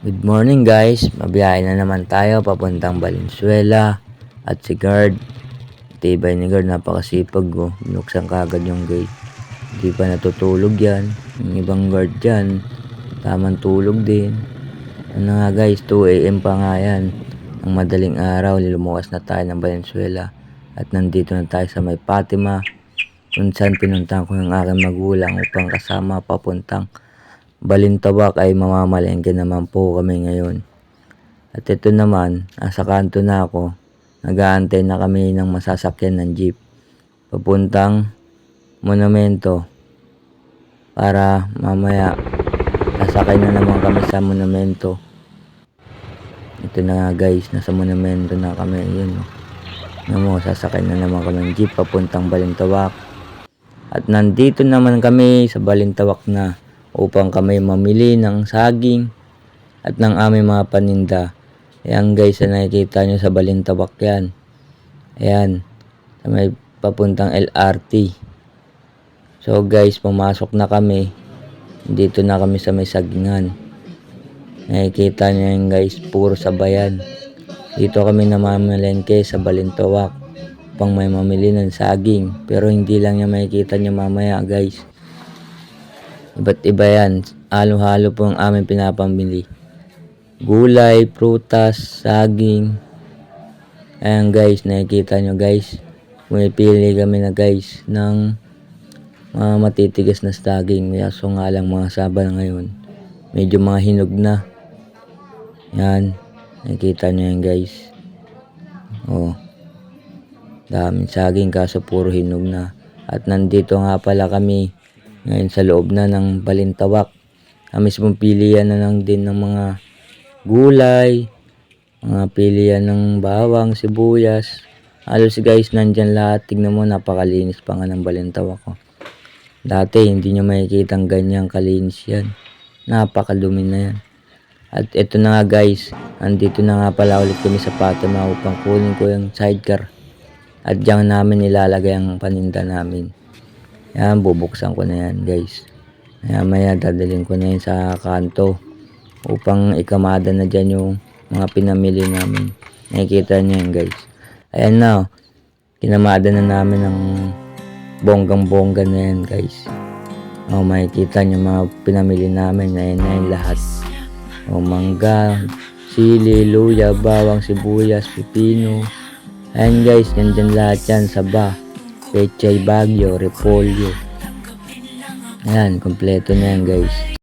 Good morning guys, mabiyahe na naman tayo papuntang Valenzuela at si guard, tibay ni guard, napakasipag oh. Binuksan kagad yung gate, hindi pa natutulog yan. Yung ibang guard dyan, tamang tulog din. Ano nga guys, 2 AM pa nga yan. Ang madaling araw, lumuwas na tayo ng Valenzuela at nandito na tayo sa may Fatima, kung saan pinuntahan ko yung aking magulang upang kasama papuntang Balintawak. Ay mamamalengke naman po kami ngayon. At ito naman, nasa kanto na ako. Nag-aantay na kami ng masasakyan ng jeep papuntang monumento para mamaya sasakay na naman kami sa monumento. Ito na nga guys, nasa monumento na kami. Yun oh. Ano mo, sasakay na naman kami ng jeep papuntang Balintawak. At nandito naman kami sa Balintawak na upang kami mamili ng saging at ng aming mga paninda. Ayan guys, na nakikita nyo sa Balintawak yan. Ayan, sa may papuntang LRT. So guys, pumasok na kami. Dito na kami sa may sagingan. Nakikita nyo yan guys, puro sabayan. Dito kami namamalengke sa Balintawak upang may mamili ng saging. Pero hindi lang yan makikita nyo mamaya guys. Iba't iba yan. Halo-halo po ang aming pinapamili. Gulay, prutas, saging. Ayan guys, nakikita nyo guys. Pumipili kami na guys ng mga matitigas na saging. Kaso nga lang mga saba na ngayon, medyo mga hinog na. Yan. Nakikita nyo yan guys. Oh. Daming saging kaso puro hinog na. At nandito nga pala kami ngayon sa loob na ng Balintawak. Ang mismong pilihan na lang din ng mga gulay, mga pilihan ng bawang, sibuyas. Halos guys, nandyan lahat. Tignan mo, napakalinis pa nga ng Balintawak ko. Dati hindi nyo makikita ang ganyang kalinis yan. Napakadumi na yan. At ito na nga guys, andito na nga pala ulit kami sa Fatima upang kunin ko yung sidecar. At diyan namin nilalagay ang paninda namin. Yan, bubuksan ko na yan guys. Maya dadalhin ko na yan sa kanto upang ikamada na dyan yung mga pinamili namin. Nakikita nyo yan guys. Ayan na oh. Kinamada na namin ng bonggang bongga na yan guys. Oh, makikita nyo mga pinamili namin. Ayan na yung lahat. Oh, mangga, sili, luya, bawang, sibuyas, pipino. Ayan guys, nandyan lahat yan. Saba, pechay, bagyo, repolyo. Ayan, kompleto na yan guys.